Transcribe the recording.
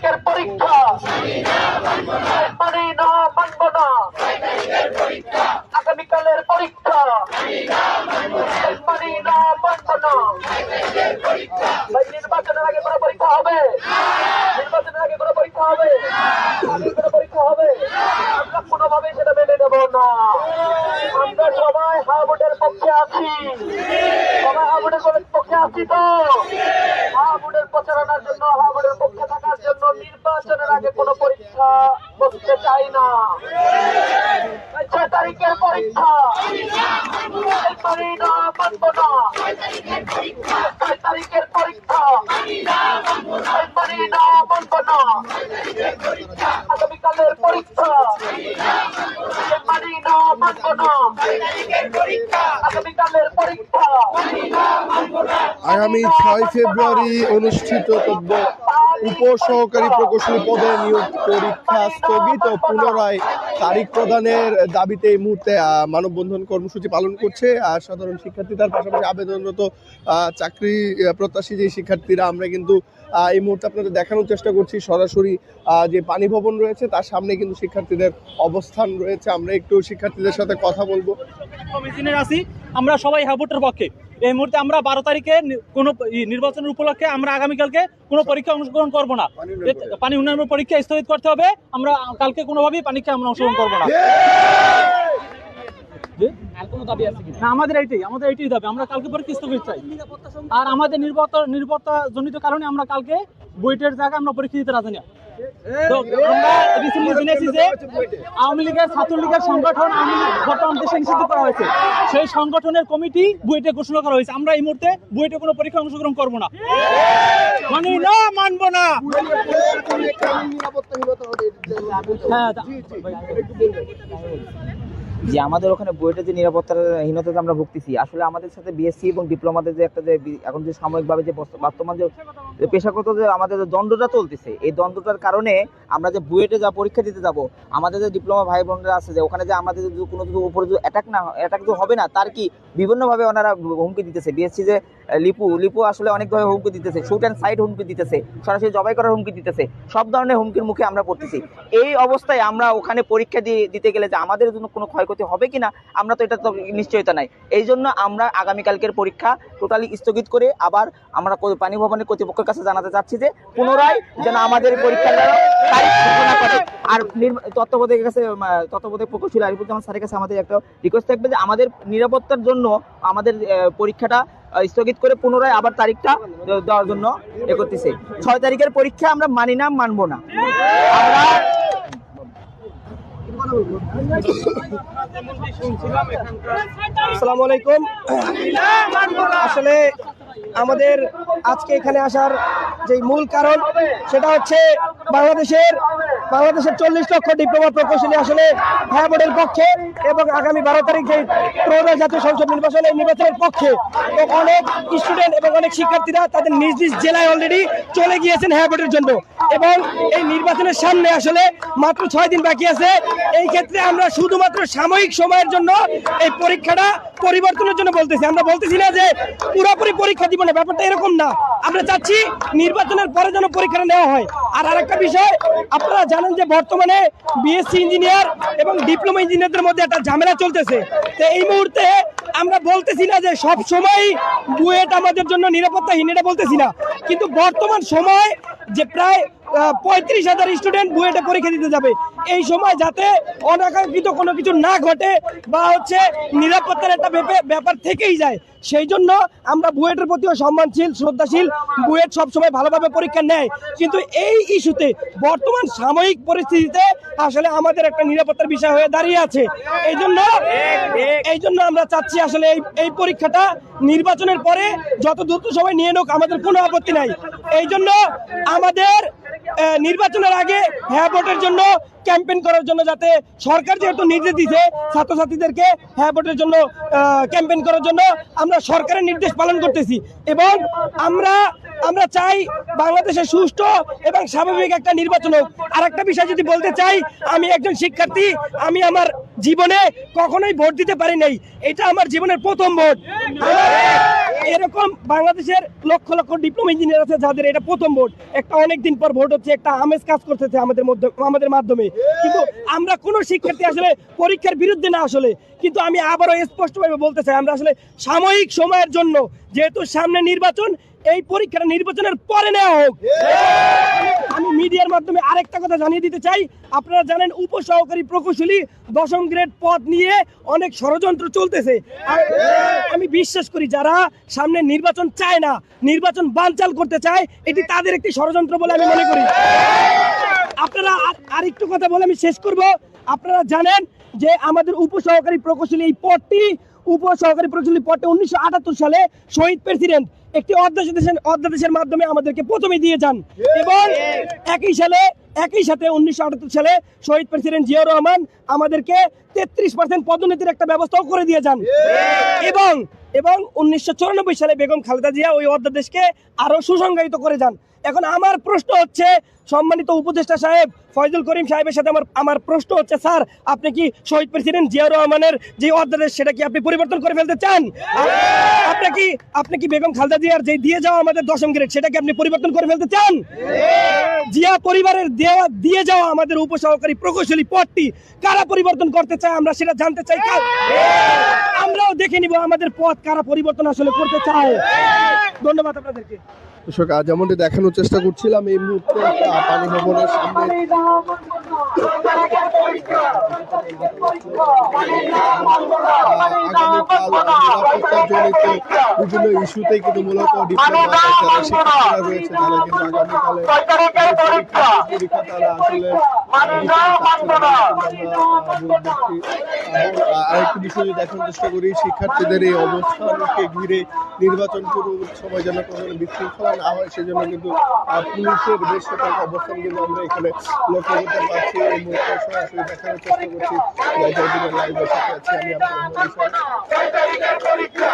তারিখের পরীক্ষা মানি না, মানব না। আগামীকালের পরীক্ষা মানি না, মানব না। ভাই, নির্বাচনের আগে কোনো পরীক্ষা হবে? নির্বাচনের আগে কোনো পরীক্ষা হবে? কোনো পরীক্ষা হবে? আমরা কোনোভাবেই সেটা মেনে নেব না। আমরা সবাই হাবুডের পক্ষে আছি, সবাই হাবুডের পক্ষে আছি। তো হাবুডের প্রচারণার জন্য, হাবুডের পক্ষে থাকার জন্য নির্বাচনের আগে কোনো পরীক্ষা করতে চাই না। 6 তারিখের পরীক্ষা মানি না, মানব না। 6 তারিখের পরীক্ষা মানি না, মানব না। আগামীকালের পরীক্ষা মানি না, মানব না। আগামীকালের পরীক্ষা আগামী 6 ফেব্রুয়ারি অনুষ্ঠিতব্য উপসহকারী প্রকৌশলী পদে নিয়োগ পরীক্ষা স্থগিত, পুনরায় তারিখ প্রদানের দাবিতে এই মুহূর্তে মানববন্ধন কর্মসূচি পালন করছে সাধারণ শিক্ষার্থী, তার পাশাপাশি আবেদনরত চাকরি প্রত্যাশী যে শিক্ষার্থীরা। আমরা কিন্তু এই মুহূর্তে আপনাদের দেখানোর চেষ্টা করছি সরাসরি যে পানি ভবন রয়েছে তার সামনে কিন্তু শিক্ষার্থীদের অবস্থান রয়েছে। আমরা একটু শিক্ষার্থীদের সাথে কথা বলবো। আছি আমরা সবাই হাবুটের পক্ষে। এই মুহূর্তে আমরা 12 তারিখে কোনো নির্বাচনের উপলক্ষে আমরা আগামীকালকে কোনো পরীক্ষা অংশগ্রহণ করবো না। পানি উন্নয়ন পরীক্ষা স্থগিত করতে হবে। আমরা কালকে কোনোভাবেই পরীক্ষা আমরা অংশগ্রহণ করবো না। আমাদের এইটাই দাবি। আমরা কালকে পরীক্ষা স্থগিত চাই। আর আমাদের নিরাপত্তা জনিত কারণে আমরা কালকে বুয়েটের জায়গায় আমরা পরীক্ষা দিতে রাজি না। তো আমরা রিসেন্টলি জেনেছি যে আওয়ামী লীগের, ছাত্রলীগের সংগঠন বর্তমান দেশে নিষিদ্ধ করা হয়েছে। সেই সংগঠনের কমিটি বুয়েটে ঘোষণা করা হয়েছে। আমরা এই মুহূর্তে বুয়েটে কোনো পরীক্ষা অংশগ্রহণ করবো না, মানি না, মানবো না। যে আমাদের ওখানে বুয়েটের যে নিরাপত্তাহীনতাতে আমরা ভুগতেছি, আসলে আমাদের সাথে বিএসসি এবং ডিপ্লোমাদের যে একটা যে এখন যে সাময়িকভাবে যে বর্তমান যে পেশাগত যে আমাদের যে দ্বন্দ্বটা চলতেছে, এই দ্বন্দ্বটার কারণে আমরা যে বুয়েটে যা পরীক্ষা দিতে যাব, আমাদের যে ডিপ্লোমা ভাই বোনরা আছে যে ওখানে যে আমাদের কোনো কিছু উপরে যে অ্যাটাক যে হবে না, তার কি বিভিন্নভাবে ওনারা হুমকি দিতেছে। বিএসসি যে লিপু আসলে অনেকভাবে হুমকি দিতেছে, শুট অ্যান্ড সাইড হুমকি দিতেছে, সরাসরি জবাই করার হুমকি দিতেছে, সব ধরনের হুমকির মুখে আমরা পড়তেছি। এই অবস্থায় আমরা ওখানে পরীক্ষা দিতে গেলে যে আমাদের জন্য কোনো ক্ষয়ক্ষতি হবে কিনা, আমরা তো এটা তো নিশ্চয়তা নাই। এই জন্য আমরা আগামীকালকের পরীক্ষা টোটালি স্থগিত করে আবার আমরা পানি ভবনের কর্তৃপক্ষের কাছে জানাতে চাচ্ছি যে পুনরায় যেন আমাদের পরীক্ষার তারিখ ঘোষণা করে। আর তত্ত্বাবধায়ক প্রকৌশলী আরিফুজ্জামান স্যারের কাছে আমাদের একটা রিকোয়েস্ট থাকবে যে আমাদের নিরাপত্তার জন্য আমাদের পরীক্ষাটা স্থগিত করে পুনরায় আবার তারিখটা দেওয়ার জন্য করতেছে। 6 তারিখের পরীক্ষা আমরা মানি না, মানবো না। আমরা আসসালামু আলাইকুম। আসলে আমাদের আজকে এখানে আসার যে মূল কারণ সেটা হচ্ছে বাংলাদেশের 40 লক্ষ ডিপ্লোমা প্রকৌশলী আসলে হ্যাঁ বোর্ডের পক্ষে এবং আগামী 12 তারিখ যে ত্রয়োদশ জাতীয় সংসদ নির্বাচন, এই নির্বাচনের পক্ষে। তো অনেক স্টুডেন্ট এবং অনেক শিক্ষার্থীরা তাদের নিজ নিজ জেলায় অলরেডি চলে গিয়েছেন হ্যাঁ বোর্ডের জন্য, এবং এই নির্বাচনের সামনে আসলে মাত্র 6 দিন বাকি আছে। এই ক্ষেত্রে আমরা শুধুমাত্র সাময়িক সময়ের জন্য এই পরীক্ষাটা পরিবর্তনের জন্য বলতেছি। আমরা বলতেছি না যে পুরোপুরি পরীক্ষা দিব না, ব্যাপারটা এরকম না। আমরা চাচ্ছি নির্বাচনের পরে যেন পরীক্ষাটা নেওয়া হয়। আর আরেকটা বিষয়, আপনারা জানেন যে বর্তমানে বিএসসি ইঞ্জিনিয়ার এবং ডিপ্লোমা ইঞ্জিনিয়ারদের মধ্যে একটা ঝামেলা চলতেছে। তো এই মুহূর্তে আমরা বলতেছি না যে সব সময় বুয়েট আমাদের জন্য নিরাপত্তাহীন, এটা বলতেছি না, কিন্তু বর্তমান সময় যে প্রায় 35,000 স্টুডেন্ট বুয়েটে পরীক্ষা দিতে যাবে, এই সময় যাতে অনাকাঙ্ক্ষিত কোনো কিছু না ঘটে বা হচ্ছে নিরাপত্তার একটা ব্যাপার থেকেই যায়, সেই জন্য আমরা বুয়েটের প্রতিও সম্মানশীল, শ্রদ্ধাশীল। বুয়েট সবসময় ভালোভাবে পরীক্ষা নেয়, কিন্তু এই ইস্যুতে বর্তমান সাময়িক পরিস্থিতিতে আসলে আমাদের একটা নিরাপত্তার বিষয় হয়ে দাঁড়িয়ে আছে। এই জন্য আমরা চাচ্ছি আসলে এই পরীক্ষাটা নির্বাচনের পরে যত দ্রুত সময় নিয়ে নোক, আমাদের কোনো আপত্তি নাই। এই জন্য আমাদের নির্বাচনের আগে হ্যাঁ ভোটের জন্য ক্যাম্পেইন করার জন্য, যাতে সরকার যেহেতু নির্দেশ দিয়েছে ছাত্রছাত্রীদেরকে হ্যাঁ ভোটের জন্য ক্যাম্পেইন করার জন্য, আমরা সরকারের নির্দেশ পালন করতেছি এবং আমরা চাই বাংলাদেশে সুষ্ঠু এবং স্বাভাবিক একটা নির্বাচন হোক। আর একটা বিষয় যদি বলতে চাই, আমি একজন শিক্ষার্থী, আমি আমার জীবনে কখনোই ভোট দিতে পারি নাই, এটা আমার জীবনের প্রথম ভোট। এরকম বাংলাদেশের লক্ষ লক্ষ ডিপ্লোমা ইঞ্জিনিয়ার আছে যাদের এটা প্রথম ভোট। একটা অনেকদিন পর ভোট হচ্ছে, একটা আমেজ কাজ করতেছে আমাদের মাধ্যমে। কিন্তু আমরা কোনো শিক্ষার্থী আসলে পরীক্ষার বিরুদ্ধে না আসলে, কিন্তু আমি আবারও স্পষ্টভাবে বলতে চাই, আমরা আসলে সাময়িক সময়ের জন্য, যেহেতু সামনে নির্বাচন, এই পরীক্ষাটা নির্বাচনের পরে নেওয়া হোক। আমি মিডিয়ার মাধ্যমে আরেকটা কথা জানিয়ে দিতে চাই, আপনারা জানেন উপসহকারী প্রকৌশলী 10ম গ্রেড পদ নিয়ে অনেক ষড়যন্ত্র চলতেছে। আমি বিশ্বাস করি যারা সামনে নির্বাচন চায় না, নির্বাচন বানচাল করতে চায়, এটি তাদের একটি ষড়যন্ত্র বলে আমি মনে করি। আপনারা আরেকটু কথা বলে আমি শেষ করব। আপনারা জানেন যে আমাদের উপসহকারী প্রকৌশলী এই পদটি, উপসহকারী প্রকৌশলী পদটি 1978 সালে শহীদ প্রেসিডেন্ট একটি অধ্যাদেশের মাধ্যমে আমাদেরকে প্রথমে দিয়ে যান এবং একই সাথে 1978 সালে শহীদ প্রেসিডেন্ট জিয়াউর রহমান আমাদেরকে 33% পদোন্নতির একটা ব্যবস্থাও করে দিয়ে যান এবং 1994 সালে বেগম খালেদা জিয়া ওই অধ্যাদেশকে আরো সুসংজ্ঞায়িত করে যান। এখন আমার প্রশ্ন হচ্ছে, সম্মানিত উপদেষ্টা সাহেব ফয়জুল করিম সাহেবের সাথে আমার প্রশ্ন হচ্ছে, স্যার আপনি কি শহীদ প্রেসিডেন্ট জিয়াউর রহমানের যে অধ্যাদেশ সেটা কি আপনি পরিবর্তন করে ফেলতে চান? আপনি কি বেগম খালেদা জিয়ার যে দিয়ে যাওয়া আমাদের 10ম গ্রেড সেটাকে আপনি পরিবর্তন করে ফেলতে চান? জিয়া পরিবারের দিয়ে যাওয়া আমাদের উপসহকারী প্রকৌশলী পদটি কারা পরিবর্তন করতে চায় আমরা সেটা জানতে চাই। আমরাও দেখে নিব আমাদের পদ কারা পরিবর্তন আসলে করতে চায়। ধন্যবাদ আপনাদেরকে। দর্শক, যেমনটি দেখানোর চেষ্টা করছিলাম, এই মুহূর্তে পানি ভবনের সামনে আগামীকাল নিরাপত্তাজনিত বিভিন্ন ইস্যুতেই কিন্তু মূলত ডিপ্লোমা যারা শিক্ষার্থীরা রয়েছে তারা কিন্তু আগামীকালে পরীক্ষা তারা আসলে আরেকটি বিষয় দেখানোর চেষ্টা করি, শিক্ষার্থীদের এই অবস্থানকে ঘিরে নির্বাচন পুরো সময় যেন কোনো বিশৃঙ্খলা না হয় সেজন্য কিন্তু পুলিশের বেশ সতর্ক অবস্থান কিন্তু আমরা এখানে লক্ষ্য করতে পারছি। এই মুহূর্তে সরাসরি দেখানোর চেষ্টা করছি, লাইভের সাথে আছি আমি পরীক্ষা